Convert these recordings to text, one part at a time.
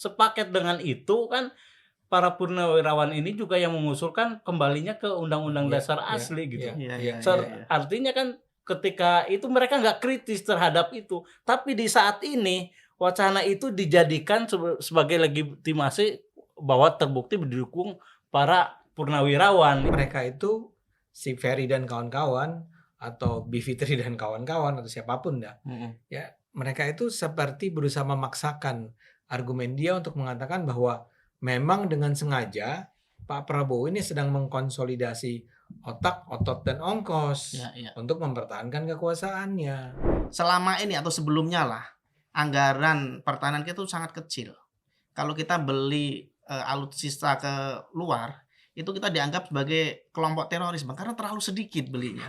sepaket dengan itu kan para purnawirawan ini juga yang mengusulkan kembalinya ke Undang-Undang Dasar asli gitu. Artinya kan ketika itu mereka nggak kritis terhadap itu, tapi di saat ini wacana itu dijadikan sebagai legitimasi bahwa terbukti didukung para purnawirawan. Mereka itu si Ferry dan kawan-kawan atau Bivitri dan kawan-kawan atau siapapun dah, ya mereka itu seperti berusaha memaksakan argumen dia untuk mengatakan bahwa memang dengan sengaja Pak Prabowo ini sedang mengkonsolidasi otak, otot, dan ongkos untuk mempertahankan kekuasaannya. Selama ini atau sebelumnya lah, anggaran pertahanan kita itu sangat kecil. Kalau kita beli alutsista ke luar, itu kita dianggap sebagai kelompok teroris, Bang, karena terlalu sedikit belinya.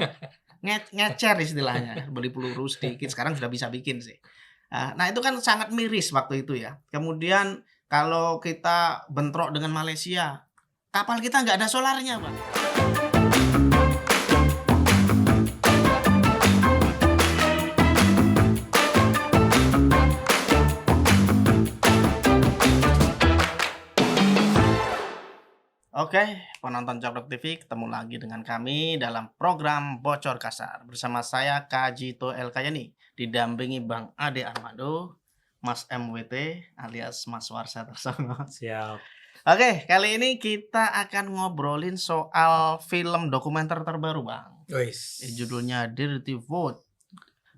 Ngecer istilahnya, beli peluru sedikit, sekarang sudah bisa bikin sih. Nah itu kan sangat miris waktu itu ya. Kemudian kalau kita bentrok dengan Malaysia, kapal kita nggak ada solarnya, Bang. Oke, penonton Coplok TV, ketemu lagi dengan kami dalam program Bocor Kasar. Bersama saya Kajito Elkayani, didampingi Bang Ade Armando, Mas MWT alias Mas Warsa Tersono. Siap. Oke, kali ini kita akan ngobrolin soal film dokumenter terbaru, Bang. Judulnya Dirty Vote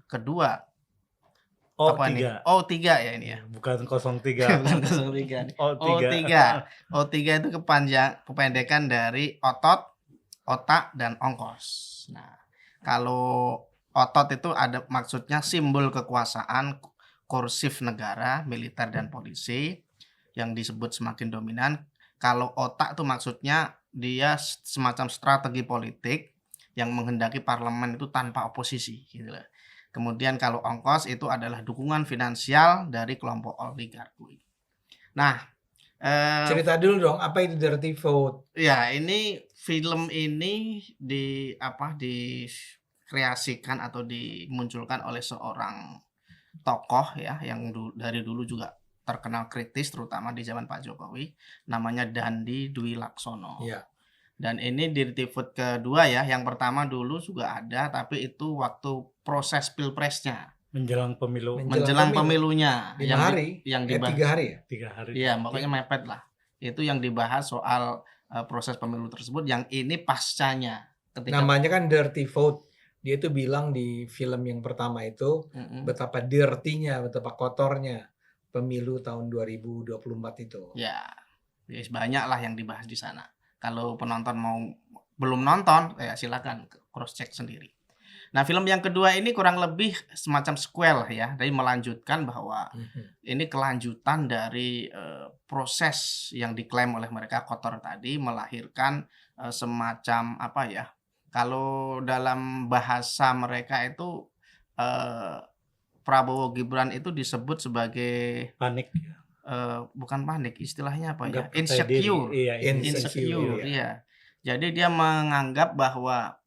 kedua. O3. O3 ya ini ya. Bukan 03. Bukan 03. O3 itu kependekan dari otot, otak, dan ongkos. Nah, kalau otot itu ada maksudnya simbol kekuasaan kursif negara, militer dan polisi yang disebut semakin dominan. Kalau otak itu maksudnya dia semacam strategi politik yang menghendaki parlemen itu tanpa oposisi gitu loh. Kemudian kalau ongkos itu adalah dukungan finansial dari kelompok oligarki. Nah, cerita dulu dong, apa itu Dirty Vote? Ya, ini film ini dikreasikan atau dimunculkan oleh seorang tokoh ya yang dari dulu juga terkenal kritis terutama di zaman Pak Jokowi, namanya Dandi Dwi Laksono. Ya. Dan ini Dirty Vote kedua ya. Yang pertama dulu juga ada, tapi itu waktu proses pilpresnya. Menjelang pemilunya. 5 hari? Yang dibahas. 3 hari ya? 3 hari. Iya, pokoknya mepet lah. Itu yang dibahas soal proses pemilu tersebut. Yang ini pascanya. Namanya kan Dirty Vote. Dia tuh bilang di film yang pertama itu betapa dirty-nya, betapa kotornya pemilu tahun 2024 itu. Ya, banyak lah yang dibahas di sana. Kalau penonton belum nonton, ya silakan cross check sendiri. Nah, film yang kedua ini kurang lebih semacam sequel ya, dari melanjutkan bahwa ini kelanjutan dari proses yang diklaim oleh mereka kotor tadi, melahirkan semacam apa ya? Kalau dalam bahasa mereka itu Prabowo Gibran itu disebut sebagai panik. Bukan panik, istilahnya apa ya? Insecure. Insecure. Iya. Jadi dia menganggap bahwa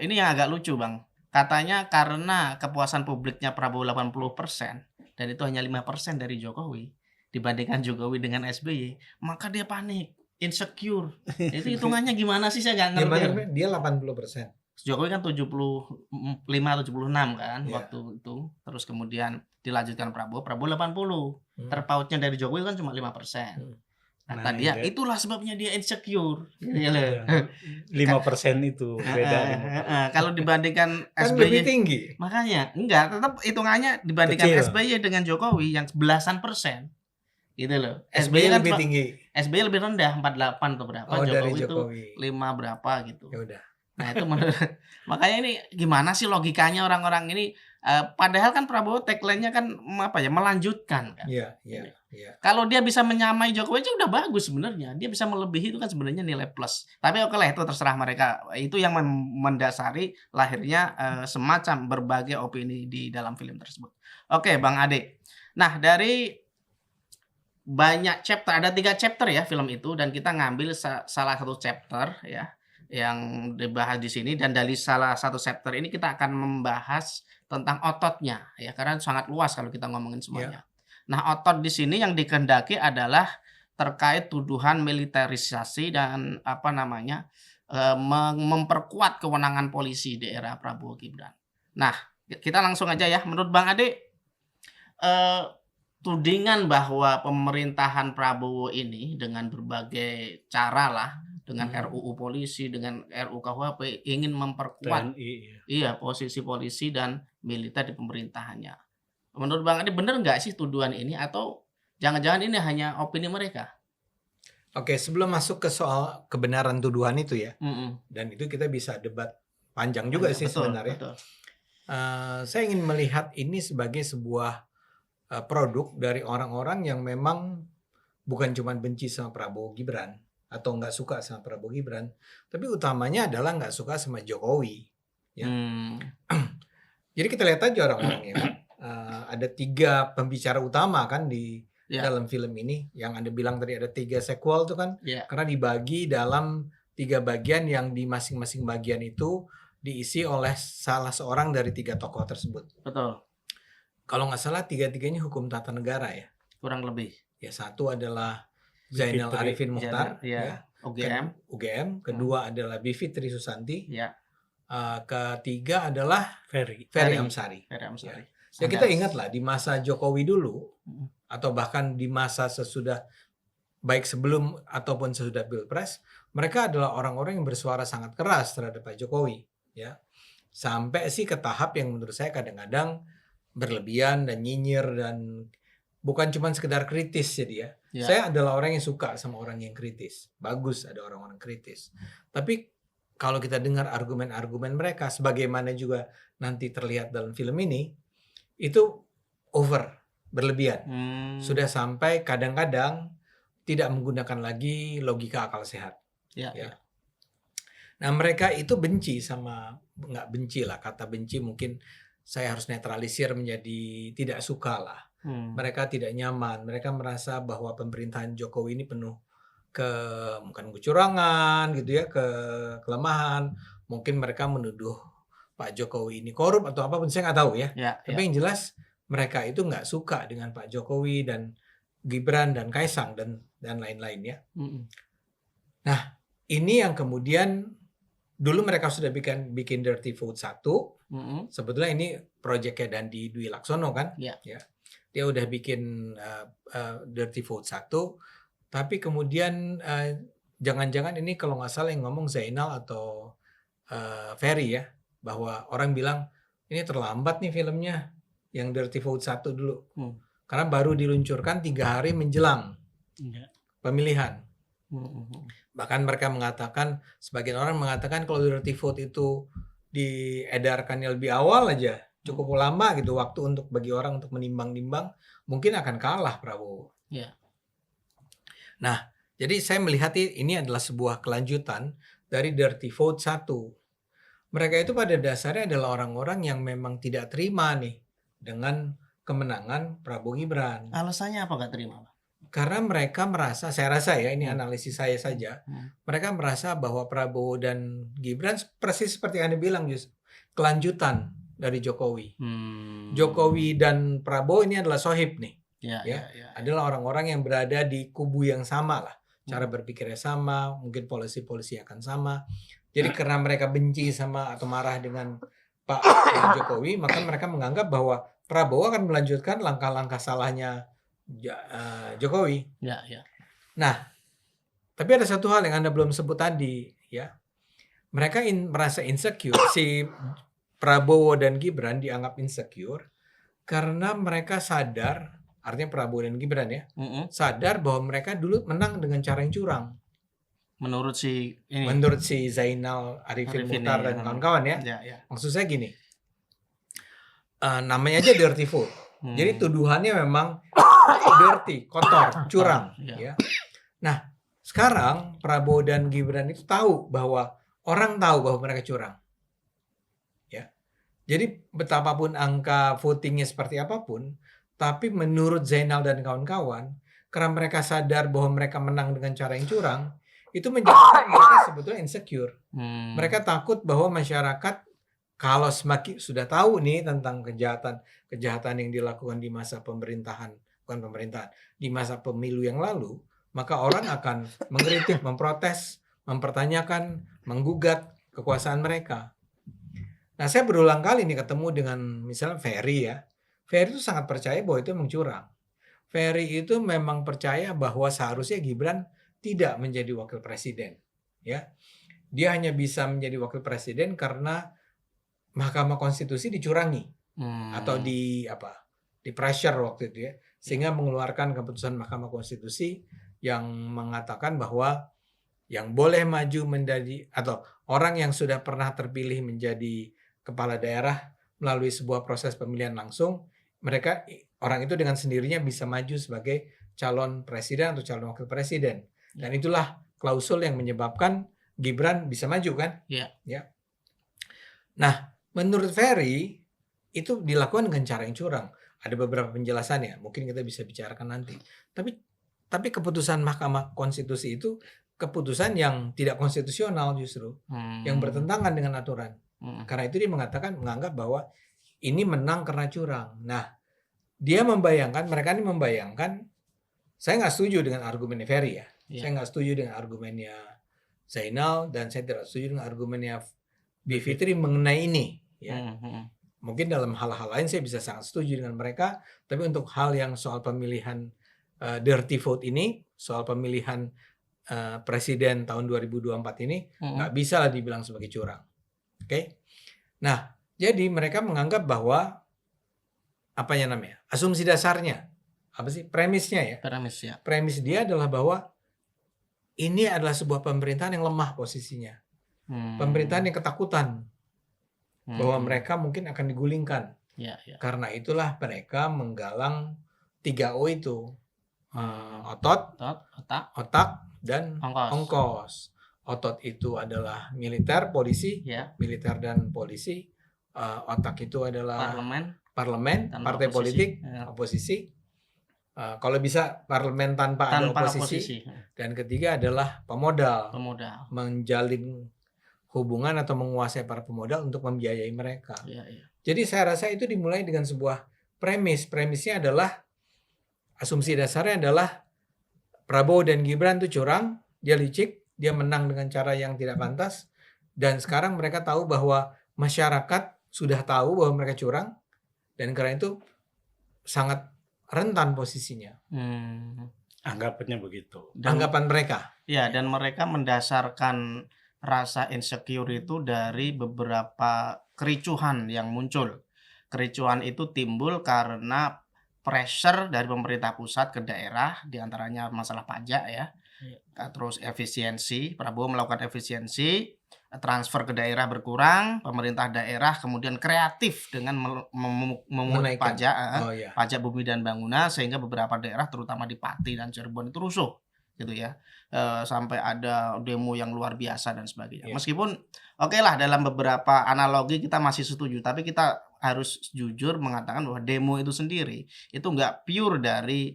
ini yang agak lucu, Bang. Katanya karena kepuasan publiknya Prabowo 80% dan itu hanya 5% dari Jokowi dibandingkan Jokowi dengan SBY, maka dia panik, insecure. Itu hitungannya gimana sih, saya nggak ngerti. Gimana dia 80%? Jokowi kan 75-76 kan waktu itu. Terus kemudian dilanjutkan Prabowo 80. Terpautnya dari Jokowi kan cuma 5%. Kata dia, itulah sebabnya dia insecure. 5% itu beda. Kalau dibandingkan kan SBY lebih tinggi. Makanya, enggak, tetap hitungannya dibandingkan SBY dengan Jokowi yang belasan persen. Gitu loh. SBY kan lebih tinggi. SBY lebih rendah, 48 atau berapa, Jokowi itu 5 berapa gitu. Ya udah. Nah itu makanya ini gimana sih logikanya orang-orang ini, padahal kan Prabowo tagline-nya kan melanjutkan kan. Iya. Kalau dia bisa menyamai Jokowi aja udah bagus sebenarnya. Dia bisa melebihi itu kan sebenarnya nilai plus. Tapi oke lah, itu terserah mereka. Itu yang mendasari lahirnya semacam berbagai opini di dalam film tersebut. Oke, Bang Ade. Nah, dari banyak chapter, ada 3 chapter ya film itu, dan kita ngambil salah satu chapter ya yang dibahas di sini, dan dari salah satu chapter ini kita akan membahas tentang ototnya ya, karena sangat luas kalau kita ngomongin semuanya. Nah, otot di sini yang dikehendaki adalah terkait tuduhan militerisasi dan memperkuat kewenangan polisi di era Prabowo Gibran. Nah, kita langsung aja ya. Menurut Bang Ade, tudingan bahwa pemerintahan Prabowo ini dengan berbagai cara lah, dengan RUU polisi, dengan RUU KUHP ingin memperkuat posisi polisi dan militer di pemerintahannya. Menurut Bang Ade benar nggak sih tuduhan ini, atau jangan-jangan ini hanya opini mereka? Oke, sebelum masuk ke soal kebenaran tuduhan itu ya, dan itu kita bisa debat panjang juga sih sebenarnya. Betul. Saya ingin melihat ini sebagai sebuah produk dari orang-orang yang memang bukan cuma benci sama Prabowo Gibran atau nggak suka sama Prabowo Gibran, tapi utamanya adalah nggak suka sama Jokowi. Ya. Jadi kita lihat aja orang-orangnya kan. Ada 3 pembicara utama kan di dalam film ini, yang Anda bilang tadi ada 3 sequel tuh kan, karena dibagi dalam 3 bagian yang di masing-masing bagian itu diisi oleh salah seorang dari 3 tokoh tersebut. Betul. Kalau nggak salah 3-tiganya hukum tata negara ya. Kurang lebih. Ya, satu adalah Zainal Arifin Muchtar, UGM. Kedua adalah Bivitri Susanti. Ketiga adalah Ferry Amsari. Ya, kita ingatlah di masa Jokowi dulu, atau bahkan di masa sesudah, baik sebelum ataupun sesudah Pilpres, mereka adalah orang-orang yang bersuara sangat keras terhadap Pak Jokowi, ya. Sampai sih ke tahap yang menurut saya kadang-kadang berlebihan dan nyinyir, dan bukan cuma sekedar kritis jadi ya. Saya adalah orang yang suka sama orang yang kritis. Bagus ada orang-orang kritis. Tapi kalau kita dengar argumen-argumen mereka, sebagaimana juga nanti terlihat dalam film ini, itu over, berlebihan. Sudah sampai kadang-kadang tidak menggunakan lagi logika akal sehat. Ya. Nah, mereka itu benci sama, nggak benci lah, kata benci mungkin saya harus netralisir menjadi tidak suka lah. Mereka tidak nyaman, mereka merasa bahwa pemerintahan Jokowi ini penuh bukan kecurangan gitu ya, kelemahan. Mungkin mereka menuduh Pak Jokowi ini korup atau apapun, saya nggak tahu ya. Tapi yang jelas mereka itu nggak suka dengan Pak Jokowi dan Gibran dan Kaisang dan lain-lain ya. Nah, ini yang kemudian dulu mereka sudah bikin Dirty Vote 1. Sebetulnya ini proyeknya Dandi Dwi Laksono kan. Ya. Dia udah bikin Dirty Vote 1. Tapi kemudian jangan-jangan ini kalau nggak salah yang ngomong Zainal atau Ferry ya, bahwa orang bilang ini terlambat nih filmnya yang Dirty Vote 1 dulu. Karena baru diluncurkan 3 hari menjelang pemilihan. Bahkan mereka mengatakan, sebagian orang mengatakan kalau Dirty Vote itu diedarkannya lebih awal aja, cukup lama gitu waktu untuk bagi orang untuk menimbang-nimbang, mungkin akan kalah Prabowo. Nah, jadi saya melihat ini adalah sebuah kelanjutan dari Dirty Vote 1. Mereka itu pada dasarnya adalah orang-orang yang memang tidak terima nih dengan kemenangan Prabowo Gibran. Alasannya apa nggak terima? Karena mereka merasa, saya rasa ya, ini analisis saya saja, mereka merasa bahwa Prabowo dan Gibran persis seperti yang Anda bilang, kelanjutan dari Jokowi. Jokowi dan Prabowo ini adalah sohib nih. Adalah orang-orang yang berada di kubu yang sama lah. Cara berpikirnya sama, mungkin polisi akan sama. Jadi karena mereka benci sama atau marah dengan Pak Jokowi, maka mereka menganggap bahwa Prabowo akan melanjutkan langkah-langkah salahnya Jokowi. Nah, tapi ada satu hal yang Anda belum sebut tadi, ya. Mereka merasa insecure. Si Prabowo dan Gibran dianggap insecure karena mereka sadar, artinya Prabowo dan Gibran ya, sadar bahwa mereka dulu menang dengan cara yang curang. Menurut si Zainal Arifin Muchtar dan kawan-kawan ya. Maksud saya gini, namanya aja Dirty Vote. Jadi tuduhannya memang dirty, kotor, curang. Ya. Nah, sekarang Prabowo dan Gibran itu tahu bahwa orang tahu bahwa mereka curang. Ya. Jadi betapapun angka votingnya seperti apapun, tapi menurut Zainal dan kawan-kawan, karena mereka sadar bahwa mereka menang dengan cara yang curang, itu menjadikan mereka sebetulnya insecure. Mereka takut bahwa masyarakat kalau semakin sudah tahu nih tentang kejahatan yang dilakukan di masa pemerintahan bukan pemerintahan, di masa pemilu yang lalu, maka orang akan mengkritik, memprotes, mempertanyakan, menggugat kekuasaan mereka. Nah, saya berulang kali nih ketemu dengan misalnya Ferry ya. Ferry itu sangat percaya bahwa itu memang curang. Ferry itu memang percaya bahwa seharusnya Gibran tidak menjadi wakil presiden. Ya, dia hanya bisa menjadi wakil presiden karena Mahkamah Konstitusi dicurangi atau di pressure waktu itu ya, sehingga mengeluarkan keputusan Mahkamah Konstitusi yang mengatakan bahwa yang boleh maju menjadi atau orang yang sudah pernah terpilih menjadi kepala daerah melalui sebuah proses pemilihan langsung, orang itu dengan sendirinya bisa maju sebagai calon presiden atau calon wakil presiden. Dan itulah klausul yang menyebabkan Gibran bisa maju kan? Iya. Ya. Nah, menurut Ferry itu dilakukan dengan cara yang curang. Ada beberapa penjelasannya, mungkin kita bisa bicarakan nanti. Tapi keputusan Mahkamah Konstitusi itu keputusan yang tidak konstitusional justru, yang bertentangan dengan aturan. Karena itu dia menganggap bahwa ini menang karena curang. Nah, mereka ini membayangkan, saya nggak setuju dengan argumennya Ferry ya. Saya nggak setuju dengan argumennya Zainal, dan saya tidak setuju dengan argumennya Bivitri mengenai ini. Ya. Mungkin dalam hal-hal lain saya bisa sangat setuju dengan mereka, tapi untuk hal yang soal pemilihan dirty vote ini, soal pemilihan presiden tahun 2024 ini, nggak bisa lah dibilang sebagai curang. Oke? Nah, jadi mereka menganggap bahwa asumsi dasarnya, premisnya ya. Premis dia adalah bahwa ini adalah sebuah pemerintahan yang lemah posisinya. Pemerintahan yang ketakutan bahwa mereka mungkin akan digulingkan. Karena itulah mereka menggalang 3O itu. Otot, otak, dan ongkos. Otot itu adalah militer, polisi, militer dan polisi. Otak itu adalah parlemen, partai politik, oposisi. Kalau bisa parlemen tanpa ada oposisi. Dan ketiga adalah pemodal. Menjalin hubungan atau menguasai para pemodal untuk membiayai mereka. Jadi saya rasa itu dimulai dengan sebuah premis. Premisnya adalah, asumsi dasarnya adalah Prabowo dan Gibran itu curang, dia licik, dia menang dengan cara yang tidak pantas, dan sekarang mereka tahu bahwa masyarakat sudah tahu bahwa mereka curang, dan karena itu sangat rentan posisinya. Anggapannya begitu. Anggapan mereka. Ya, dan mereka mendasarkan rasa insecure itu dari beberapa kericuhan yang muncul. Kericuhan itu timbul karena pressure dari pemerintah pusat ke daerah, diantaranya masalah pajak ya. Terus efisiensi, Prabowo melakukan efisiensi, transfer ke daerah berkurang, pemerintah daerah kemudian kreatif dengan memungut pajak, pajak bumi dan bangunan, sehingga beberapa daerah terutama di Pati dan Cirebon itu rusuh gitu ya, sampai ada demo yang luar biasa dan sebagainya. Meskipun oke lah, dalam beberapa analogi kita masih setuju, tapi kita harus jujur mengatakan bahwa demo itu sendiri itu nggak pure dari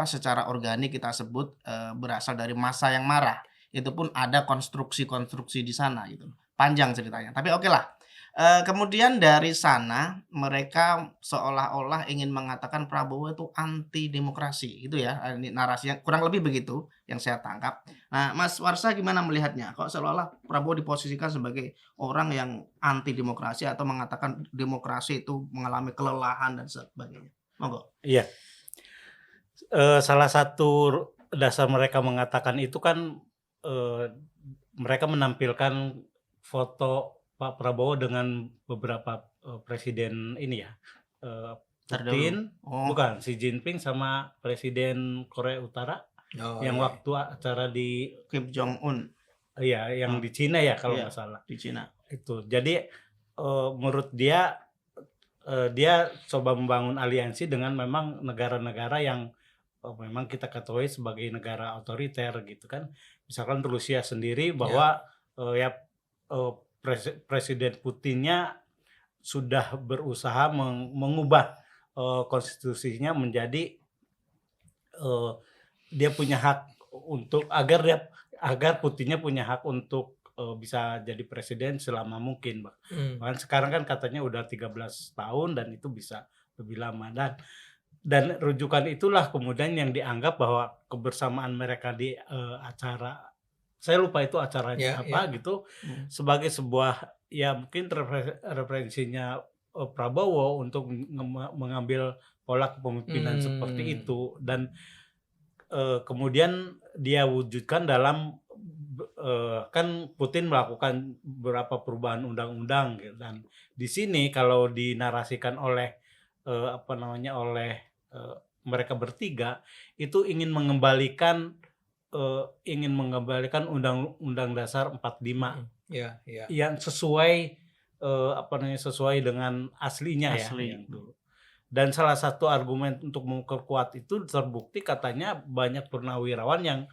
secara organik kita sebut berasal dari massa yang marah. Itu pun ada konstruksi-konstruksi di sana gitu. Panjang ceritanya. Tapi oke lah. Kemudian dari sana mereka seolah-olah ingin mengatakan Prabowo itu anti demokrasi gitu ya. Ini narasinya kurang lebih begitu yang saya tangkap. Nah, Mas Warsa gimana melihatnya? Kok seolah-olah Prabowo diposisikan sebagai orang yang anti demokrasi atau mengatakan demokrasi itu mengalami kelelahan dan sebagainya. Monggo. Iya. Salah satu dasar mereka mengatakan itu kan mereka menampilkan foto Pak Prabowo dengan beberapa presiden ini ya, Putin, bukan Xi Jinping sama presiden Korea Utara yang waktu acara di Kim Jong Un, iya yang di Cina ya kalau nggak salah. Di Cina itu. Jadi menurut dia dia coba membangun aliansi dengan memang negara-negara yang memang kita ketahui sebagai negara otoriter gitu kan. Misalkan Rusia sendiri bahwa Presiden Putinnya sudah berusaha mengubah konstitusinya menjadi dia punya hak untuk agar Putinnya punya hak untuk bisa jadi presiden selama mungkin. Bahkan sekarang kan katanya udah 13 tahun dan itu bisa lebih lama. Dan Dan rujukan itulah kemudian yang dianggap bahwa kebersamaan mereka di acara, saya lupa itu acaranya apa gitu, sebagai sebuah ya mungkin referensinya Prabowo untuk mengambil pola kepemimpinan seperti itu, dan kemudian dia wujudkan dalam kan Putin melakukan beberapa perubahan undang-undang gitu. Dan di sini kalau dinarasikan oleh mereka bertiga itu ingin mengembalikan Undang-Undang Dasar 45 yang sesuai sesuai dengan aslinya ya. Dan salah satu argumen untuk memperkuat itu terbukti katanya banyak purnawirawan yang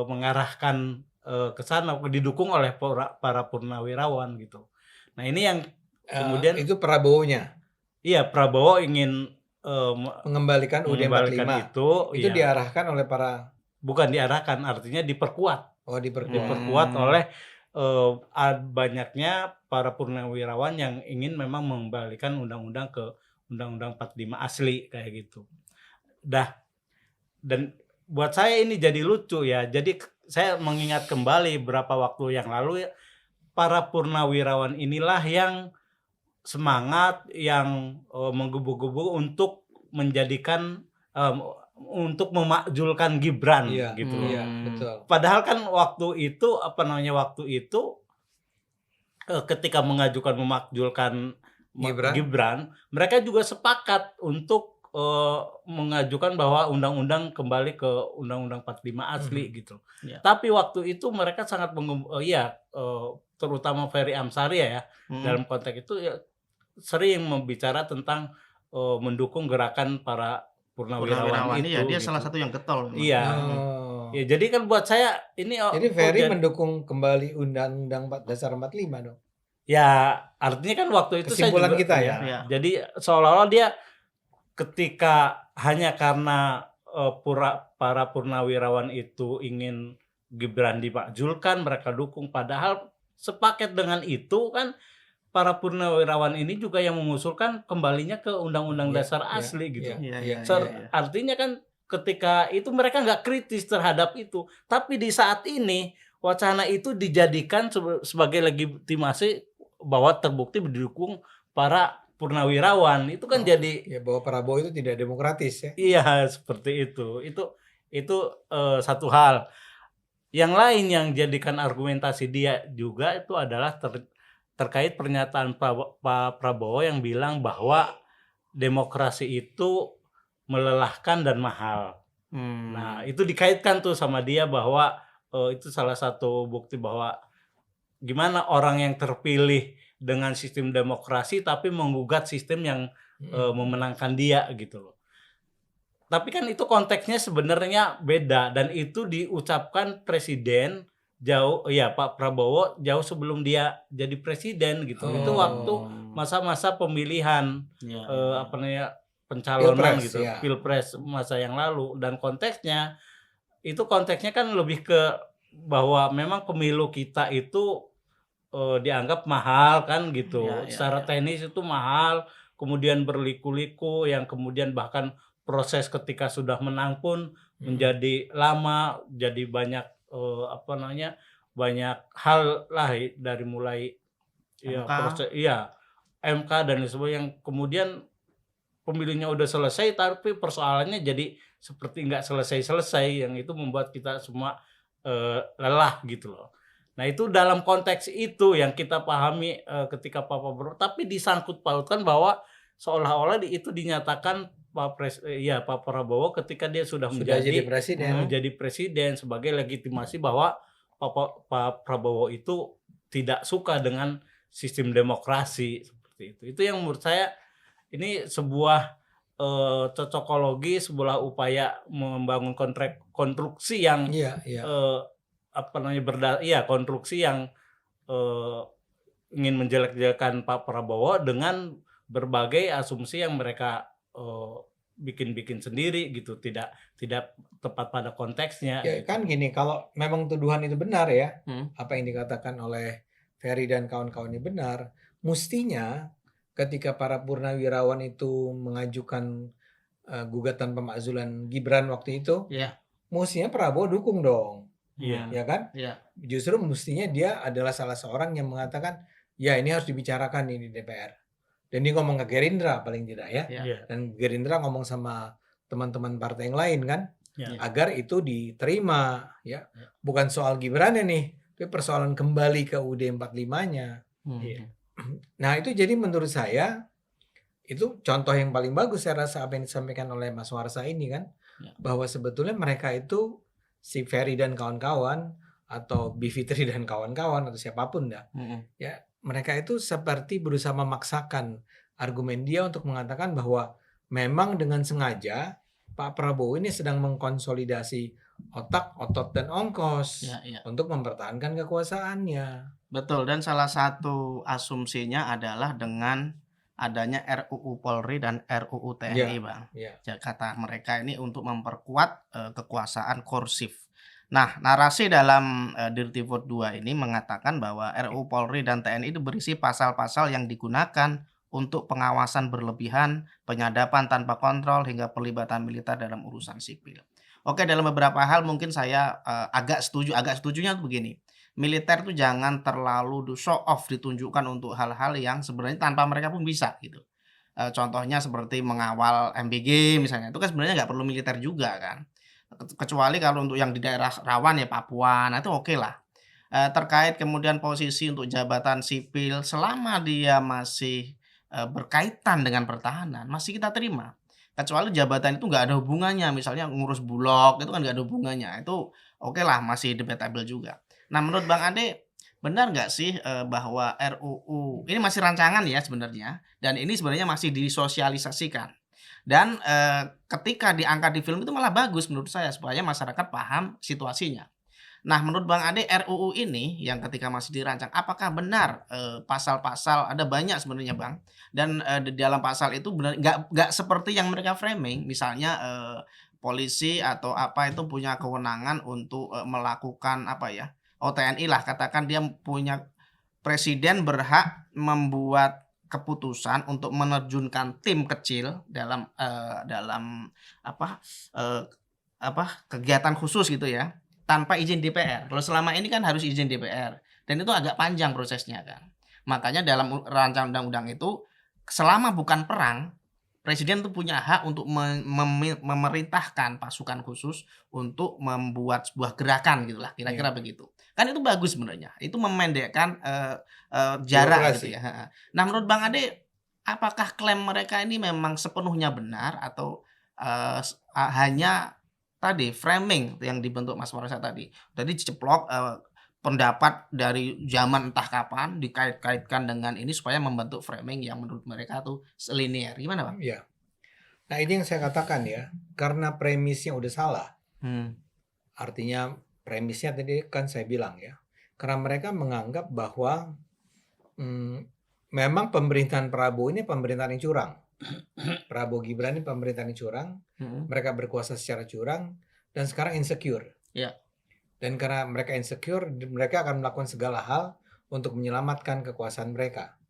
mengarahkan ke sana, didukung oleh para purnawirawan gitu. Nah ini yang kemudian itu Prabowo-nya. Iya, Prabowo ingin mengembalikan UUD 45 itu ya, diarahkan oleh para, bukan diarahkan, artinya diperkuat. Diperkuat oleh banyaknya para purnawirawan yang ingin memang mengembalikan undang-undang ke Undang-Undang 45 asli kayak gitu. Dan buat saya ini jadi lucu ya. Jadi saya mengingat kembali beberapa waktu yang lalu para purnawirawan inilah yang semangat, yang menggebu-gebu untuk menjadikan untuk memakjulkan Gibran gitu. Iya, betul. Padahal kan waktu itu ketika mengajukan memakjulkan Gibran, mereka juga sepakat untuk mengajukan bahwa undang-undang kembali ke Undang-Undang 45 asli gitu. Tapi waktu itu mereka sangat terutama Ferry Amsari ya dalam konteks itu ya, sering membicara tentang mendukung gerakan para purnawirawan itu. Iya, dia gitu. salah satu yang getol. Iya. Ya, jadi kan buat saya ini jadi Ferry mendukung kembali Undang-Undang Dasar 45 dong. Ya, artinya kan waktu itu kesimpulan saya juga, kita ya. Jadi seolah-olah dia ketika hanya karena para purnawirawan itu ingin Gibran dimakjulkan, mereka dukung, padahal sepaket dengan itu kan para purnawirawan ini juga yang mengusulkan kembalinya ke Undang-Undang Dasar asli gitu. Artinya kan ketika itu mereka nggak kritis terhadap itu, tapi di saat ini wacana itu dijadikan sebagai legitimasi bahwa terbukti didukung para purnawirawan. Itu kan jadi bahwa Prabowo itu tidak demokratis ya. Iya, seperti itu. Itu satu hal. Yang lain yang jadikan argumentasi dia juga itu adalah terkait pernyataan Pak Prabowo yang bilang bahwa demokrasi itu melelahkan dan mahal. Nah, itu dikaitkan tuh sama dia bahwa itu salah satu bukti bahwa gimana orang yang terpilih dengan sistem demokrasi tapi menggugat sistem yang memenangkan dia gitu loh. Tapi kan itu konteksnya sebenarnya beda, dan itu diucapkan presiden Pak Prabowo jauh sebelum dia jadi presiden gitu. Itu waktu masa-masa pemilihan pencalonan Pilpres, Pilpres masa yang lalu, dan konteksnya kan lebih ke bahwa memang pemilu kita itu dianggap mahal kan gitu. Secara teknis itu mahal, kemudian berliku-liku, yang kemudian bahkan proses ketika sudah menang pun menjadi lama, jadi banyak banyak hal lah, dari mulai proses MK dan sebagainya, yang kemudian pemilunya udah selesai tapi persoalannya jadi seperti nggak selesai-selesai, yang itu membuat kita semua lelah gitu loh. Nah, itu dalam konteks itu yang kita pahami ketika Pak Prabowo, tapi disangkut pautkan bahwa seolah-olah itu dinyatakan Pak Prabowo ketika dia sudah menjadi presiden sebagai legitimasi bahwa Pak Prabowo itu tidak suka dengan sistem demokrasi seperti itu. Itu yang menurut saya ini sebuah cocokologi, sebuah upaya membangun konstruksi yang konstruksi yang ingin menjelek-jelekan Pak Prabowo dengan berbagai asumsi yang mereka bikin-bikin sendiri gitu, tidak tepat pada konteksnya. Ya kan gini, kalau memang tuduhan itu benar ya, apa yang dikatakan oleh Ferry dan kawan-kawan ini benar, mestinya ketika para purnawirawan itu mengajukan gugatan pemakzulan Gibran waktu itu, Iya. mestinya Prabowo dukung dong, Iya. ya kan? Iya. Justru mestinya dia adalah salah seorang yang mengatakan, ya ini harus dibicarakan ini di DPR. Dan dia ngomong ke Gerindra paling tidak ya. Iya. Dan Gerindra ngomong sama teman-teman partai yang lain kan, Ya. agar itu diterima ya. Bukan soal Gibran nih, tapi persoalan kembali ke UUD 45-nya. Iya. Nah, itu jadi menurut saya itu contoh yang paling bagus saya rasa apa yang disampaikan oleh Mas Warsa ini kan, bahwa sebetulnya mereka itu si Ferry dan kawan-kawan atau Bivitri dan kawan-kawan atau siapapun dah, ya mereka itu seperti berusaha memaksakan argumen dia untuk mengatakan bahwa memang dengan sengaja Pak Prabowo ini sedang mengkonsolidasi otak, otot, dan ongkos untuk mempertahankan kekuasaannya. Betul, dan salah satu asumsinya adalah dengan adanya RUU Polri dan RUU TNI, Bang. Kata mereka ini untuk memperkuat kekuasaan korsif. Nah, narasi dalam Dirty Vote 2 ini mengatakan bahwa RUU Polri dan TNI itu berisi pasal-pasal yang digunakan untuk pengawasan berlebihan, penyadapan tanpa kontrol, hingga pelibatan militer dalam urusan sipil. Oke, dalam beberapa hal mungkin saya agak setuju. Agak setujunya tuh begini. Militer tuh jangan terlalu show off, ditunjukkan untuk hal-hal yang sebenarnya tanpa mereka pun bisa gitu. Contohnya seperti mengawal MBG misalnya, itu kan sebenarnya nggak perlu militer juga kan. Kecuali kalau untuk yang di daerah rawan ya Papua, nah itu oke lah. Terkait kemudian posisi untuk jabatan sipil selama dia masih berkaitan dengan pertahanan, masih kita terima. Kecuali jabatan itu nggak ada hubungannya, misalnya ngurus bulog itu kan nggak ada hubungannya, itu oke lah, masih debatable juga. Nah, menurut Bang Ade, benar nggak sih bahwa RUU ini masih rancangan ya sebenarnya, dan ini sebenarnya masih disosialisasikan. Dan ketika diangkat di film itu malah bagus menurut saya, supaya masyarakat paham situasinya. Nah, menurut Bang Ade, RUU ini yang ketika masih dirancang, apakah benar pasal-pasal, ada banyak sebenarnya Bang, dan di dalam pasal itu benar nggak seperti yang mereka framing, misalnya polisi atau apa itu punya kewenangan untuk melakukan apa ya, TNI lah, katakan dia punya, presiden berhak membuat keputusan untuk menerjunkan tim kecil dalam kegiatan khusus gitu ya, tanpa izin DPR. Kalau selama ini kan harus izin DPR, dan itu agak panjang prosesnya kan. Makanya dalam rancangan undang-undang itu, selama bukan perang, presiden itu punya hak untuk memerintahkan pasukan khusus untuk membuat sebuah gerakan gitulah, kira-kira begitu. Kan itu bagus sebenarnya. Itu memendekkan jarak gitu ya. Nah, menurut Bang Ade, apakah klaim mereka ini memang sepenuhnya benar atau hanya tadi framing yang dibentuk Mas Warsa tadi diceplok pendapat dari zaman entah kapan dikait-kaitkan dengan ini supaya membentuk framing yang menurut mereka tuh linear. Gimana Bang? Ya. Nah, ini yang saya katakan ya, karena premisnya udah salah. Artinya premisnya tadi kan saya bilang ya, karena mereka menganggap bahwa memang pemerintahan Prabowo ini pemerintahan yang curang. Prabowo Gibran ini pemerintahan yang curang, mereka berkuasa secara curang, dan sekarang insecure. Dan karena mereka insecure, mereka akan melakukan segala hal untuk menyelamatkan kekuasaan mereka.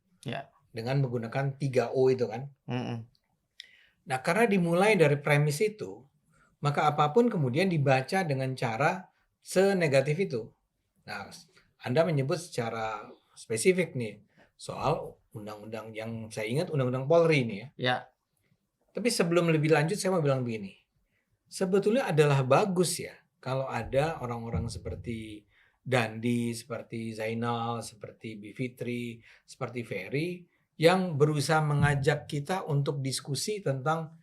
Dengan menggunakan 3O itu kan. Nah, karena dimulai dari premis itu, maka apapun kemudian dibaca dengan cara senegatif itu. Nah, Anda menyebut secara spesifik nih soal undang-undang yang saya ingat undang-undang Polri ini ya. Tapi sebelum lebih lanjut saya mau bilang begini. Sebetulnya adalah bagus ya kalau ada orang-orang seperti Dandi, seperti Zainal, seperti Bivitri, seperti Ferry yang berusaha mengajak kita untuk diskusi tentang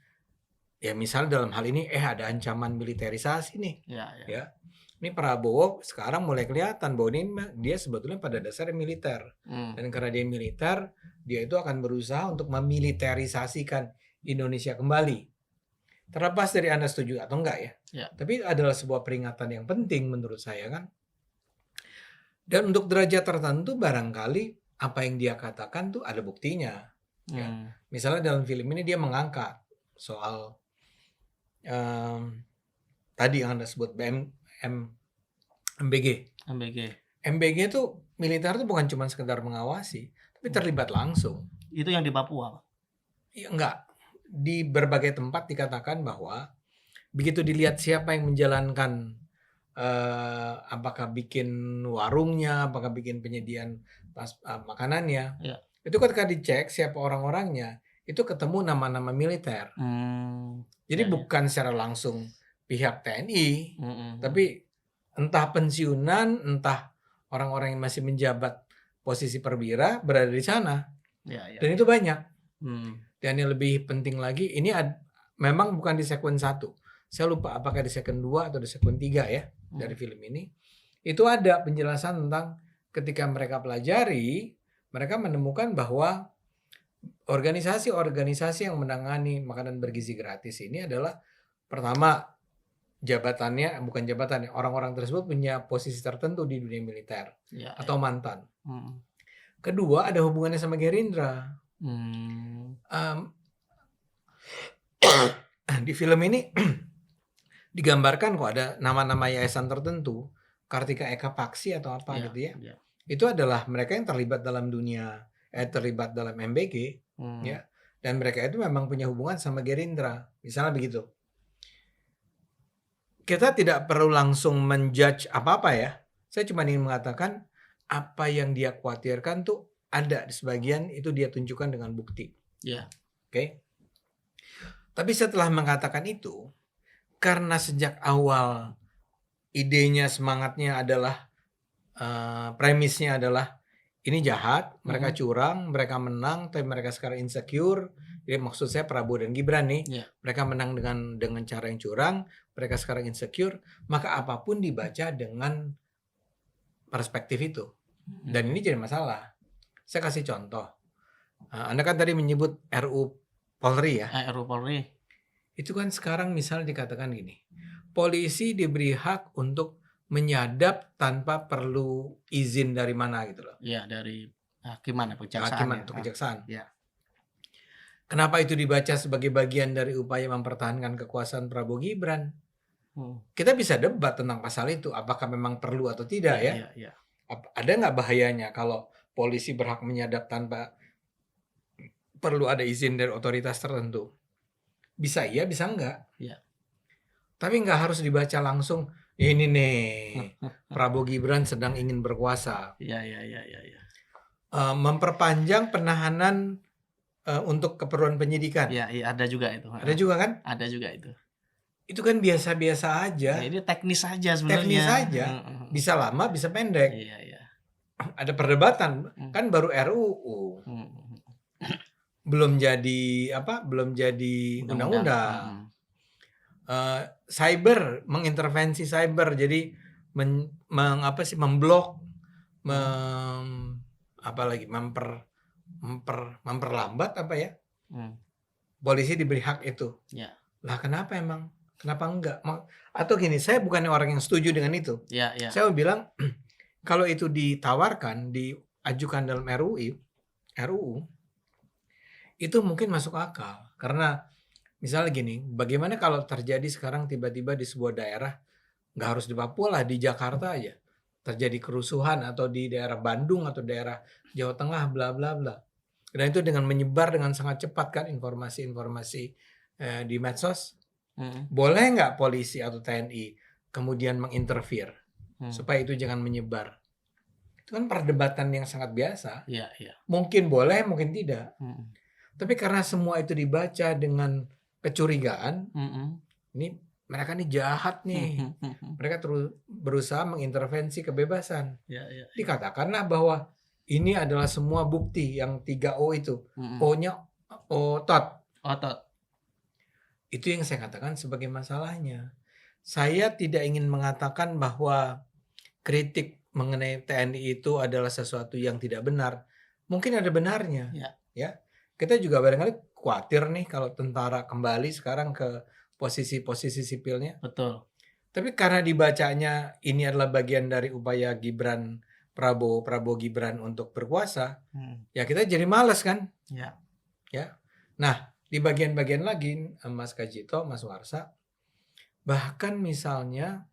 ya misalnya dalam hal ini ada ancaman militerisasi nih. Ya. Ini Prabowo sekarang mulai kelihatan bahwa ini dia sebetulnya pada dasarnya militer. Dan karena dia militer, dia itu akan berusaha untuk memiliterisasikan Indonesia kembali. Terlepas dari Anda setuju atau enggak ya. Tapi adalah sebuah peringatan yang penting menurut saya kan. Dan untuk derajat tertentu barangkali apa yang dia katakan tuh ada buktinya. Ya. Misalnya dalam film ini dia mengangkat soal tadi yang Anda sebut MBG. MBG itu militer itu bukan cuma sekedar mengawasi, tapi terlibat langsung. Itu yang di Papua? Iya, enggak. di berbagai tempat dikatakan bahwa begitu dilihat siapa yang menjalankan, apakah bikin warungnya, apakah bikin penyediaan makanannya, itu ketika dicek siapa orang-orangnya, itu ketemu nama-nama militer. Jadi bukan secara langsung pihak TNI, tapi entah pensiunan, entah orang-orang yang masih menjabat posisi perwira berada di sana. Dan itu banyak. Dan yang lebih penting lagi, ini memang bukan di sekuen 1. Saya lupa apakah di sekuen 2 atau di sekuen 3 ya dari film ini. Itu ada penjelasan tentang ketika mereka pelajari, mereka menemukan bahwa organisasi-organisasi yang menangani makanan bergizi gratis ini adalah pertama jabatannya, bukan jabatannya, orang-orang tersebut punya posisi tertentu di dunia militer atau mantan. Kedua ada hubungannya sama Gerindra. Di film ini digambarkan kok ada nama-nama yayasan tertentu, Kartika Eka Paksi atau apa gitu ya. Itu adalah mereka yang terlibat dalam terlibat dalam MBG ya. Dan mereka itu memang punya hubungan sama Gerindra. Misalnya begitu. Kita tidak perlu langsung menjudge apa-apa ya. Saya cuma ingin mengatakan apa yang dia khawatirkan tuh ada di sebagian itu dia tunjukkan dengan bukti. Oke. Tapi setelah mengatakan itu, karena sejak awal idenya, semangatnya adalah premisnya adalah ini jahat, mereka curang, mereka menang, tapi mereka sekarang insecure. Jadi maksud saya Prabowo dan Gibran nih, mereka menang dengan cara yang curang, mereka sekarang insecure, maka apapun dibaca dengan perspektif itu. Dan ini jadi masalah. Saya kasih contoh. Anda kan tadi menyebut RU Polri ya. RU Polri. Itu kan sekarang misal dikatakan gini, polisi diberi hak untuk menyadap tanpa perlu izin dari mana gitu loh. Iya, dari hakiman atau kejaksaan. Ya. Kenapa itu dibaca sebagai bagian dari upaya mempertahankan kekuasaan Prabowo Gibran? Kita bisa debat tentang pasal itu, apakah memang perlu atau tidak ya. Ada nggak bahayanya kalau polisi berhak menyadap tanpa perlu ada izin dari otoritas tertentu? Bisa iya, bisa enggak. Tapi nggak harus dibaca langsung, ini nih Prabowo Gibran sedang ingin berkuasa. Memperpanjang penahanan untuk keperluan penyidikan. Ada juga itu. Ada juga kan? Ada juga itu. Itu kan biasa-biasa aja. Ini teknis saja sebenarnya. Teknis saja. Bisa lama, bisa pendek. Ada perdebatan. Kan baru RUU. Belum jadi undang-undang. Cyber, mengintervensi cyber, jadi memblok, memperlambat apa ya? Polisi diberi hak itu. Lah kenapa emang? Kenapa enggak? Atau gini, saya bukannya orang yang setuju dengan itu. Saya mau bilang kalau itu ditawarkan, diajukan dalam RUU, itu mungkin masuk akal. Karena misalnya gini, bagaimana kalau terjadi sekarang tiba-tiba di sebuah daerah, nggak harus di Papua lah, di Jakarta aja, terjadi kerusuhan atau di daerah Bandung atau daerah Jawa Tengah, bla bla bla. Dan itu dengan menyebar dengan sangat cepat kan informasi-informasi di medsos. Boleh nggak polisi atau TNI kemudian menginterfere supaya itu jangan menyebar? Itu kan perdebatan yang sangat biasa. Mungkin boleh, mungkin tidak. Tapi karena semua itu dibaca dengan kecurigaan, ini mereka nih jahat nih. Mereka terus berusaha mengintervensi kebebasan. Dikatakanlah bahwa ini adalah semua bukti yang 3O itu. O-nya otot. Itu yang saya katakan sebagai masalahnya. Saya tidak ingin mengatakan bahwa kritik mengenai TNI itu adalah sesuatu yang tidak benar. Mungkin ada benarnya. Ya. Kita juga barangkali khawatir nih kalau tentara kembali sekarang ke posisi-posisi sipilnya. Betul. Tapi karena dibacanya ini adalah bagian dari upaya Prabowo Gibran untuk berkuasa, ya kita jadi malas kan? Ya. Nah, di bagian-bagian lagi, Mas Kajito, Mas Warsa, bahkan misalnya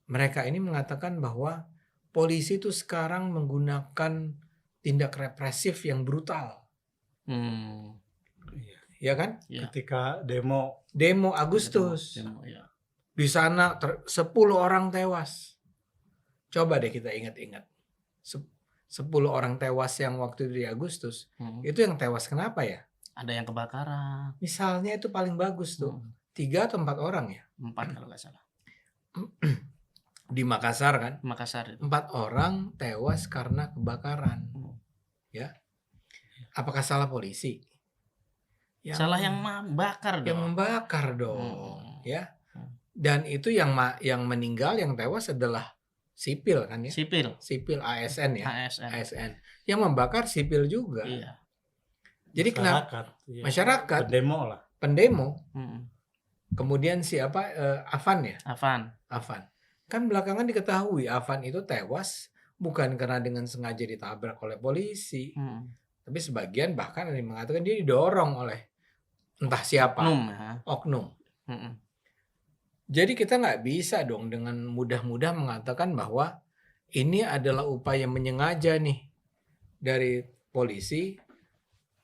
mereka ini mengatakan bahwa polisi itu sekarang menggunakan tindak represif yang brutal. ya kan? Ketika demo Agustus. Demo, ya. Di sana 10 orang tewas. Coba deh kita ingat-ingat. 10 orang tewas yang waktu itu di Agustus. Itu yang tewas kenapa ya? Ada yang kebakaran. Misalnya itu paling bagus tuh. 3 atau 4 orang ya? 4 kalau nggak salah. Di Makassar kan? Makassar itu. 4 orang tewas karena kebakaran. Ya. Apakah salah polisi? Salah yang membakar dong. Yang membakar dong, ya. Dan itu yang meninggal, yang tewas adalah sipil kan ya? Sipil ASN ya. ASN. Yang membakar sipil juga. Iya. Jadi masyarakat pendemo. Kemudian siapa? Afan ya? Afan. Kan belakangan diketahui Afan itu tewas bukan karena dengan sengaja ditabrak oleh polisi. Tapi sebagian bahkan ada yang mengatakan dia didorong oleh entah siapa. Oknum. Jadi kita nggak bisa dong dengan mudah-mudah mengatakan bahwa ini adalah upaya menyengaja nih dari polisi.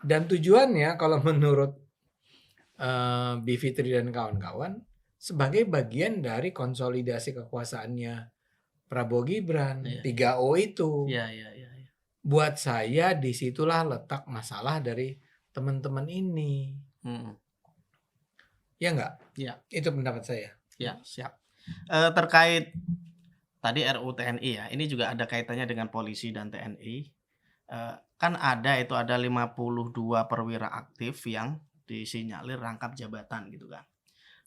Dan tujuannya kalau menurut Bivitri dan kawan-kawan sebagai bagian dari konsolidasi kekuasaannya Prabowo Gibran, 3O itu. Buat saya disitulah letak masalah dari teman-teman ini. Ya enggak? Ya. Itu pendapat saya. Ya, siap. Terkait tadi RUU TNI ya, ini juga ada kaitannya dengan polisi dan TNI. Kan ada 52 perwira aktif yang disinyalir rangkap jabatan gitu kan.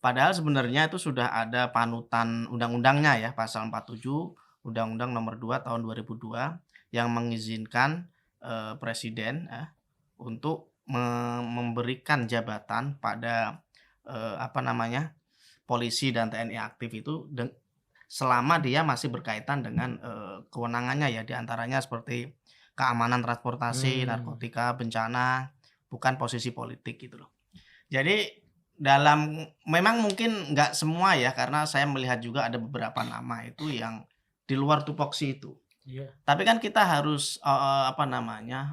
Padahal sebenarnya itu sudah ada panutan undang-undangnya ya, pasal 47 Undang-Undang Nomor 2 tahun 2002 yang mengizinkan presiden untuk memberikan jabatan pada polisi dan TNI aktif itu selama dia masih berkaitan dengan kewenangannya ya, diantaranya seperti keamanan transportasi, narkotika, bencana, bukan posisi politik gitu loh. Jadi memang mungkin nggak semua ya, karena saya melihat juga ada beberapa nama itu yang di luar tupoksi itu. Tapi kan kita harus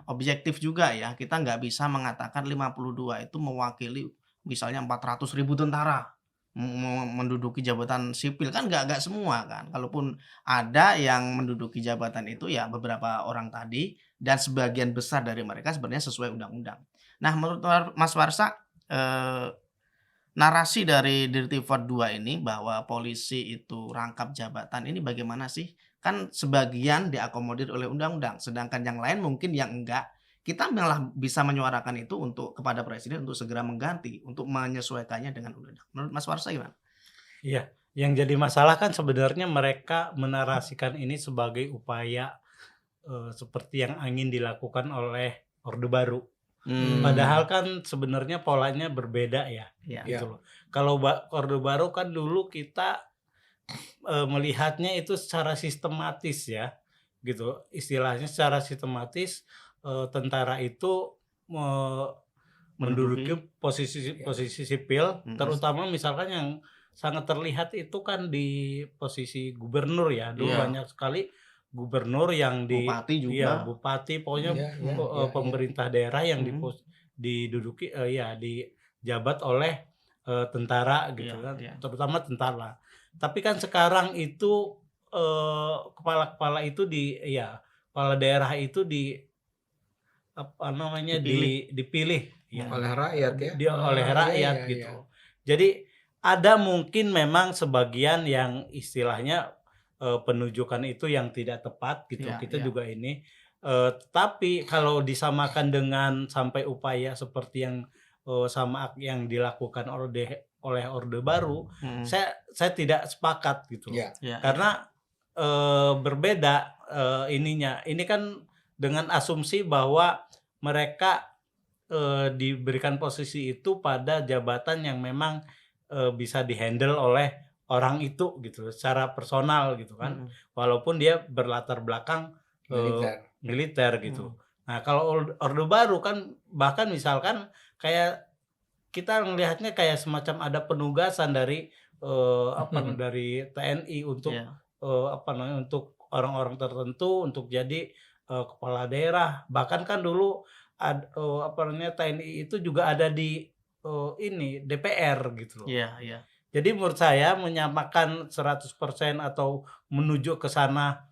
objektif juga ya. Kita nggak bisa mengatakan 52 itu mewakili misalnya 400.000 tentara menduduki jabatan sipil, kan nggak semua kan. Kalaupun ada yang menduduki jabatan itu ya beberapa orang tadi, dan sebagian besar dari mereka sebenarnya sesuai undang-undang. Nah, menurut Mas Warsa, narasi dari Dirtifor 2 ini bahwa polisi itu rangkap jabatan ini bagaimana sih? Kan sebagian diakomodir oleh undang-undang, sedangkan yang lain mungkin yang enggak. Kita malah bisa menyuarakan itu kepada presiden untuk segera mengganti, untuk menyesuaikannya dengan undang-undang. Menurut Mas Warsa gimana? Iya, yang jadi masalah kan sebenarnya mereka menarasikan ini sebagai upaya seperti yang ingin dilakukan oleh Orde Baru. Padahal kan sebenarnya polanya berbeda ya. Gitu loh. Kalau Orde Baru kan dulu kita melihatnya itu secara sistematis ya, gitu. Istilahnya secara sistematis tentara itu menduduki posisi sipil, terutama misalkan yang sangat terlihat itu kan di posisi gubernur ya. Dulu banyak sekali gubernur yang bupati juga, bupati, pokoknya pemerintah daerah yang diduduki dijabat oleh tentara gitu kan, terutama tentara. Tapi kan sekarang itu kepala-kepala itu kepala daerah itu dipilih ya oleh rakyat ya, oleh rakyat gitu. Jadi ada mungkin memang sebagian yang istilahnya penunjukan itu yang tidak tepat gitu. Kita juga ini tapi kalau disamakan dengan sampai upaya seperti yang sama yang dilakukan oleh Orde Baru, saya tidak sepakat gitu. Karena berbeda ininya. Ini kan dengan asumsi bahwa mereka diberikan posisi itu pada jabatan yang memang bisa dihandle oleh orang itu gitu secara personal gitu kan, walaupun dia berlatar belakang militer gitu. Nah, kalau Orde Baru kan bahkan misalkan kayak kita melihatnya kayak semacam ada penugasan dari dari TNI untuk untuk orang-orang tertentu untuk jadi kepala daerah. Bahkan kan dulu TNI itu juga ada di ini DPR gitu loh. Iya, iya. Jadi menurut saya menyamakan 100% atau menuju ke sana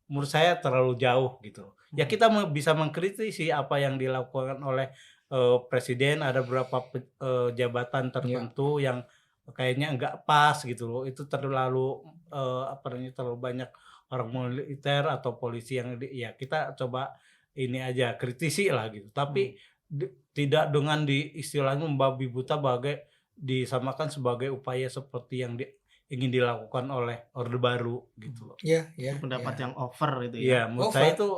menurut saya terlalu jauh gitu. Ya kita bisa mengkritisi apa yang dilakukan oleh presiden, ada beberapa jabatan tertentu yang kayaknya enggak pas gitu loh. Itu terlalu terlalu banyak orang militer atau polisi yang ya kita coba ini aja kritisi lah gitu. Tapi tidak dengan istilahnya membabi buta disamakan sebagai upaya seperti yang ingin dilakukan oleh Orde Baru gitu loh. Iya, pendapat yang over itu ya. Iya, menurut saya itu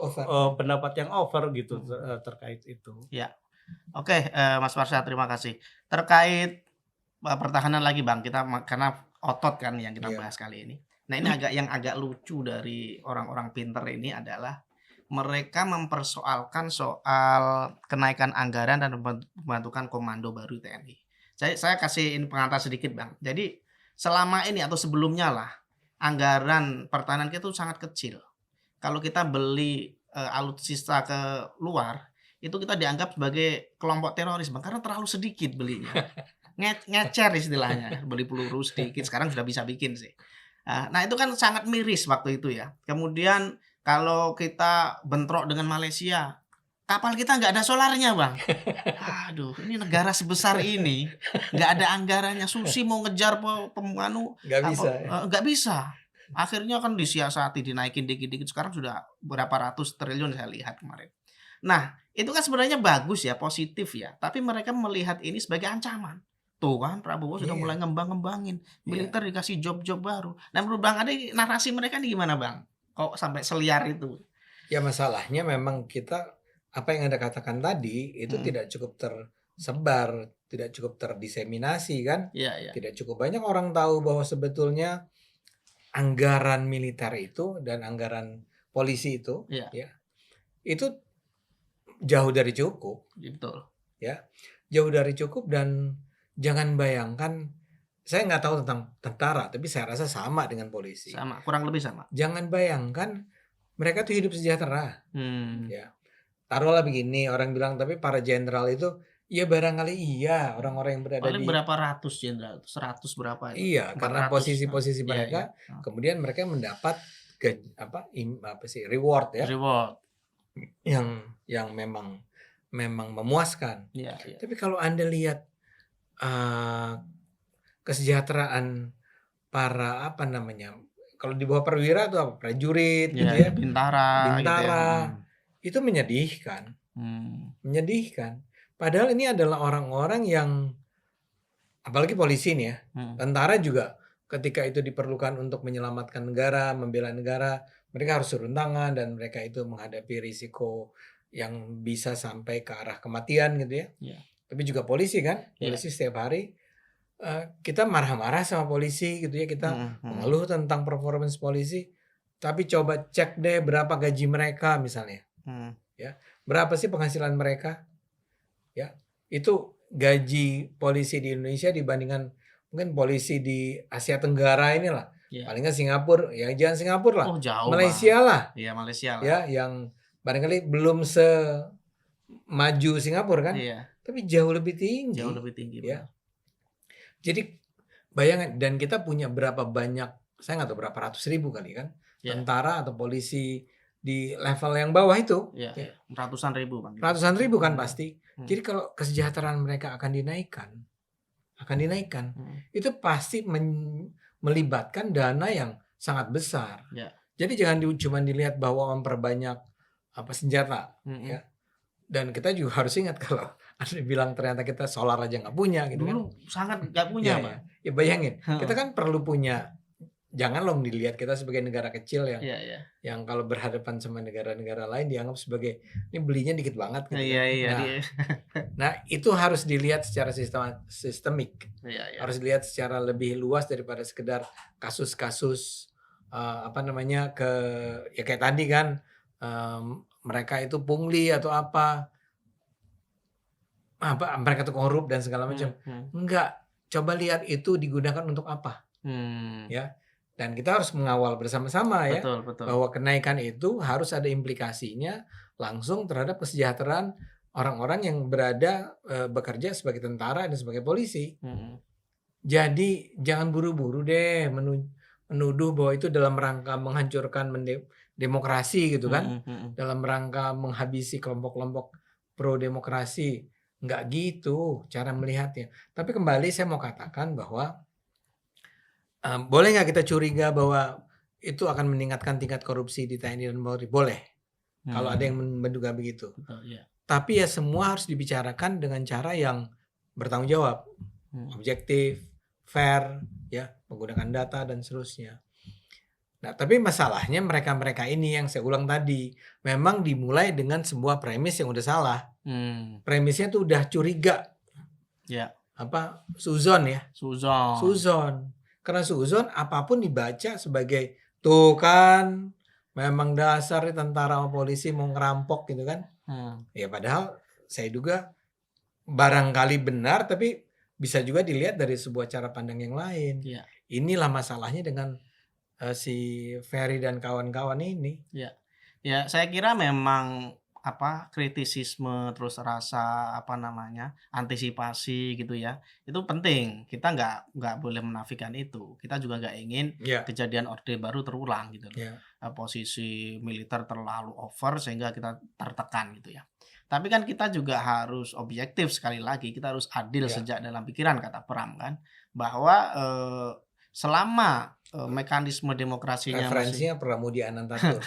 pendapat yang over gitu terkait itu. Ya. Oke, Mas Farsha, terima kasih. Terkait pertahanan lagi Bang, kita karena otot kan yang kita bahas kali ini. Nah, ini yang agak lucu dari orang-orang pinter ini adalah mereka mempersoalkan soal kenaikan anggaran dan pembentukan komando baru TNI. Saya kasih ini pengantar sedikit Bang. Jadi selama ini atau sebelumnya lah anggaran pertahanan kita itu sangat kecil. Kalau kita beli alutsista ke luar itu kita dianggap sebagai kelompok teroris Bang karena terlalu sedikit belinya. Ngecer istilahnya, beli peluru sedikit sekarang sudah bisa bikin sih. Nah itu kan sangat miris waktu itu ya. Kemudian kalau kita bentrok dengan Malaysia, kapal kita nggak ada solarnya Bang. Aduh, ini negara sebesar ini nggak ada anggarannya. Susi mau ngejar nggak bisa. Akhirnya kan disiasati, dinaikin dikit-dikit. Sekarang sudah berapa ratus triliun saya lihat kemarin. Nah, itu kan sebenarnya bagus ya, positif ya. Tapi mereka melihat ini sebagai ancaman. Tuh kan Prabowo sudah mulai ngembangin militer dikasih job-job baru. Nah menurut Bang Ade narasi mereka ini gimana Bang? Kok sampai seliar itu? Ya masalahnya memang kita apa yang Anda katakan tadi itu tidak cukup tersebar, tidak cukup terdiseminasi kan? Tidak cukup banyak orang tahu bahwa sebetulnya anggaran militer itu dan anggaran polisi itu itu jauh dari cukup. Betul. Ya. Jauh dari cukup dan jangan bayangkan, saya nggak tahu tentang tentara, tapi saya rasa sama dengan polisi. Sama, kurang lebih sama. Jangan bayangkan mereka tuh hidup sejahtera. Ya, taruhlah begini, orang bilang tapi para jenderal itu, ya barangkali iya orang-orang yang berada paling berapa ratus jenderal, 100 berapa? Iya, karena posisi-posisi mereka, kemudian mereka mendapat reward ya. Reward. Yang memang memuaskan. Tapi kalau Anda lihat kesejahteraan para kalau di bawah perwira itu apa prajurit gitu ya bintara gitu ya. Itu menyedihkan. Padahal ini adalah orang-orang yang apalagi polisi nih ya, tentara juga ketika itu diperlukan untuk menyelamatkan negara, membela negara, mereka harus turun tangan dan mereka itu menghadapi risiko yang bisa sampai ke arah kematian gitu ya. Tapi juga polisi kan, polisi setiap hari kita marah-marah sama polisi gitu ya, kita mengeluh tentang performance polisi, tapi coba cek deh berapa gaji mereka misalnya, ya berapa sih penghasilan mereka, ya itu gaji polisi di Indonesia dibandingkan mungkin polisi di Asia Tenggara inilah, paling nggak Singapura, ya jangan Singapura lah, Malaysia lah, Malaysia lah, ya yang barangkali belum semaju Singapura kan. Tapi jauh lebih tinggi. Ya. Jadi bayangan, dan kita punya berapa banyak, saya nggak tahu berapa ratus ribu kali kan, tentara atau polisi di level yang bawah itu. Ratusan ribu Bang. Ratusan ribu kan pasti. Jadi kalau kesejahteraan mereka akan dinaikkan, itu pasti melibatkan dana yang sangat besar. Jadi jangan cuma dilihat bahwa memperbanyak senjata, ya. Dan kita juga harus ingat kalau ada bilang ternyata kita solar aja nggak punya gitu dulu kan. Sangat nggak punya Pak. Ya bayangin, kita kan perlu punya. Jangan loh dilihat kita sebagai negara kecil yang kalau berhadapan sama negara-negara lain dianggap sebagai ini belinya dikit banget gitu. Nah, itu harus dilihat secara sistemik. Harus dilihat secara lebih luas daripada sekedar kasus-kasus kayak tadi kan, mereka itu pungli atau mereka itu korup dan segala macam. Enggak, coba lihat itu digunakan untuk apa. Ya. Dan kita harus mengawal bersama-sama ya, betul. bahwa kenaikan itu harus ada implikasinya langsung terhadap kesejahteraan orang-orang yang berada bekerja sebagai tentara dan sebagai polisi. Jadi jangan buru-buru deh menuduh bahwa itu dalam rangka menghancurkan demokrasi gitu kan, dalam rangka menghabisi kelompok-kelompok pro demokrasi. Nggak gitu cara melihatnya. Tapi kembali saya mau katakan bahwa boleh nggak kita curiga bahwa itu akan meningkatkan tingkat korupsi di TNI dan Polri? Boleh. Kalau ada yang menduga begitu. Tapi ya semua harus dibicarakan dengan cara yang bertanggung jawab, objektif, fair, ya, menggunakan data dan seterusnya. Nah, tapi masalahnya mereka-mereka ini yang saya ulang tadi, memang dimulai dengan sebuah premis yang udah salah. Premisnya tuh udah curiga. Ya. Suzon ya. Suzon. Karena suzon apapun dibaca sebagai tuh kan memang dasar tentara sama polisi mau ngerampok gitu kan. Ya padahal saya duga barangkali benar, tapi bisa juga dilihat dari sebuah cara pandang yang lain. Ya. Inilah masalahnya dengan si Ferry dan kawan-kawan ini. Ya, saya kira memang kritisisme, terus rasa antisipasi gitu ya, itu penting. Kita nggak boleh menafikan itu. Kita juga nggak ingin kejadian Orde Baru terulang gitu loh. Posisi militer terlalu over sehingga kita tertekan gitu ya. Tapi kan kita juga harus objektif, sekali lagi kita harus adil sejak dalam pikiran, kata Pram kan, bahwa selama mekanisme demokrasinya referensinya Pramudia Anantatur.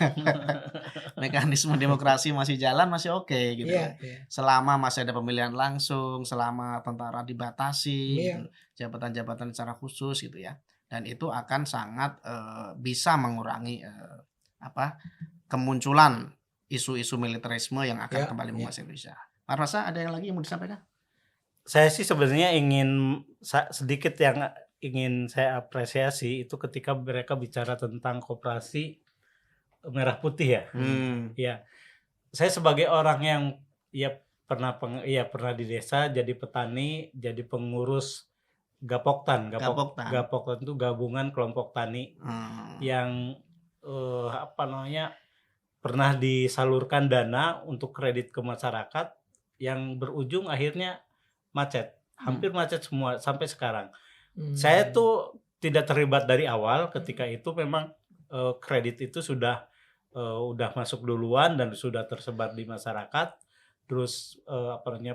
Mekanisme demokrasi masih jalan, masih oke gitu. Selama masih ada pemilihan langsung, selama tentara dibatasi, jabatan-jabatan secara khusus gitu ya. Dan itu akan sangat bisa mengurangi kemunculan isu-isu militerisme yang akan kembali menguasai Indonesia. Pak Rasa, ada yang lagi yang mau disampaikan? Saya sih sebenarnya ingin sedikit yang ingin saya apresiasi itu ketika mereka bicara tentang koperasi merah putih ya. Ya, saya sebagai orang yang pernah di desa, jadi petani, jadi pengurus Gapoktan. Gapoktan itu gabungan kelompok tani yang pernah disalurkan dana untuk kredit ke masyarakat yang berujung akhirnya macet, hampir macet semua sampai sekarang. Saya tuh tidak terlibat dari awal ketika itu, memang kredit itu sudah udah masuk duluan dan sudah tersebar di masyarakat. Terus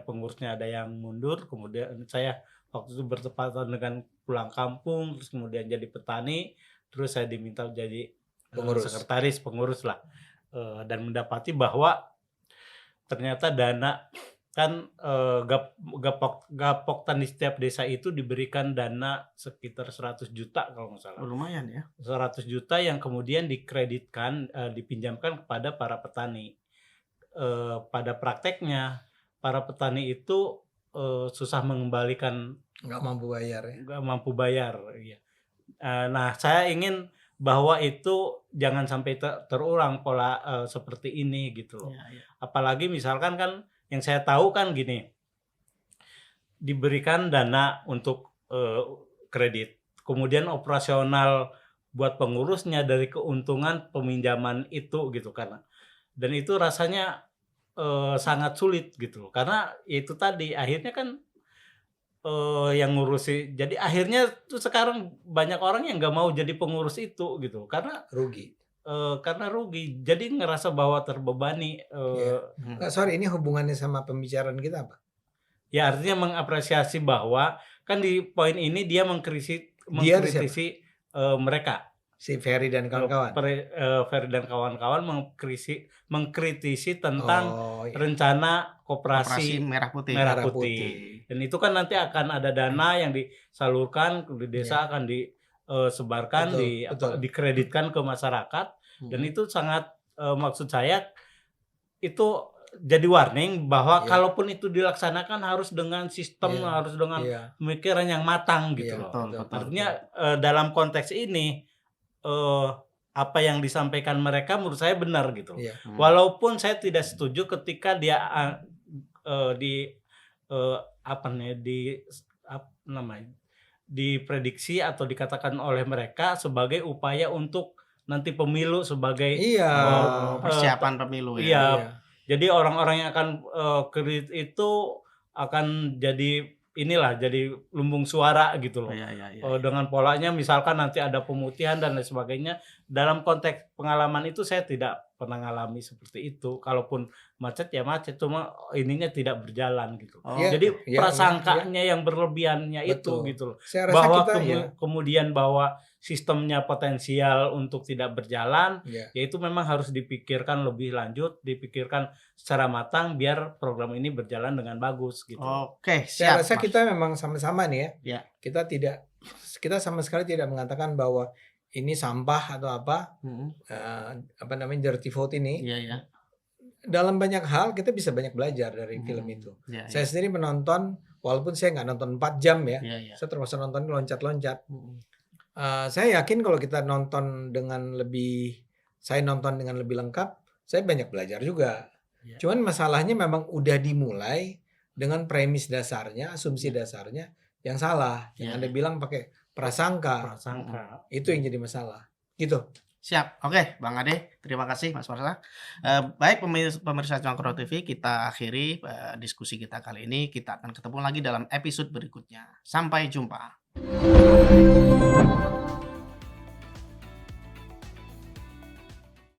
pengurusnya ada yang mundur, kemudian saya waktu itu bertepatan dengan pulang kampung, terus kemudian jadi petani, terus saya diminta jadi sekretaris pengurus lah, dan mendapati bahwa ternyata dana kan Gapoktan di setiap desa itu diberikan dana sekitar 100 juta kalau nggak salah. Lumayan ya. 100 juta yang kemudian dikreditkan, dipinjamkan kepada para petani. Pada prakteknya para petani itu susah mengembalikan, nggak mampu bayar ya. Nah, saya ingin bahwa itu jangan sampai terulang pola seperti ini gitu loh. Apalagi misalkan kan yang saya tahu kan gini, diberikan dana untuk kredit, kemudian operasional buat pengurusnya dari keuntungan peminjaman itu gitu kan, dan itu rasanya sangat sulit gitu, karena itu tadi akhirnya kan yang ngurusi, jadi akhirnya tuh sekarang banyak orang yang nggak mau jadi pengurus itu gitu karena rugi. Jadi ngerasa bahwa terbebani. Sorry, ini hubungannya sama pembicaraan kita apa? Ya, artinya mengapresiasi bahwa kan di poin ini dia mengkritisi mereka, si Ferry dan kawan-kawan. Ferry dan kawan-kawan mengkritisi tentang rencana koperasi merah putih. Dan itu kan nanti akan ada dana yang disalurkan di desa, akan disebarkan, dikreditkan ke masyarakat, dan itu sangat maksud saya itu jadi warning bahwa kalaupun itu dilaksanakan harus dengan sistem, harus dengan pemikiran yang matang gitu loh. Artinya dalam konteks ini apa yang disampaikan mereka menurut saya benar gitu. Walaupun saya tidak setuju ketika dia diprediksi atau dikatakan oleh mereka sebagai upaya untuk nanti pemilu sebagai persiapan pemilu Jadi orang-orang yang akan kredit itu akan jadi jadi lumbung suara gitu loh. Dengan polanya misalkan nanti ada pemutihan dan lain sebagainya. Dalam konteks pengalaman itu saya tidak pernah ngalami seperti itu. Kalaupun macet ya macet, cuma ininya tidak berjalan gitu. Jadi prasangkanya yang berlebihannya itu gitu loh. Saya rasa bahwa kita, kemudian bahwa sistemnya potensial untuk tidak berjalan, yaitu memang harus dipikirkan lebih lanjut, dipikirkan secara matang biar program ini berjalan dengan bagus gitu. Oke, saya rasa kita memang sama-sama nih ya. Kita sama sekali tidak mengatakan bahwa ini sampah atau apa dirty vote ini. Dalam banyak hal kita bisa banyak belajar dari film itu. Saya sendiri menonton, walaupun saya nggak nonton 4 jam ya, saya termasuk nonton loncat-loncat. Saya yakin kalau kita nonton dengan lebih lengkap, saya banyak belajar juga. Cuman masalahnya memang udah dimulai dengan premis dasarnya, asumsi dasarnya yang salah. Yang Anda bilang pakai prasangka. Itu yang jadi masalah. Gitu. Siap. Oke, Bang Ade, terima kasih Mas Warsa. Baik pemirsa Congkro TV, kita akhiri diskusi kita kali ini. Kita akan ketemu lagi dalam episode berikutnya. Sampai jumpa.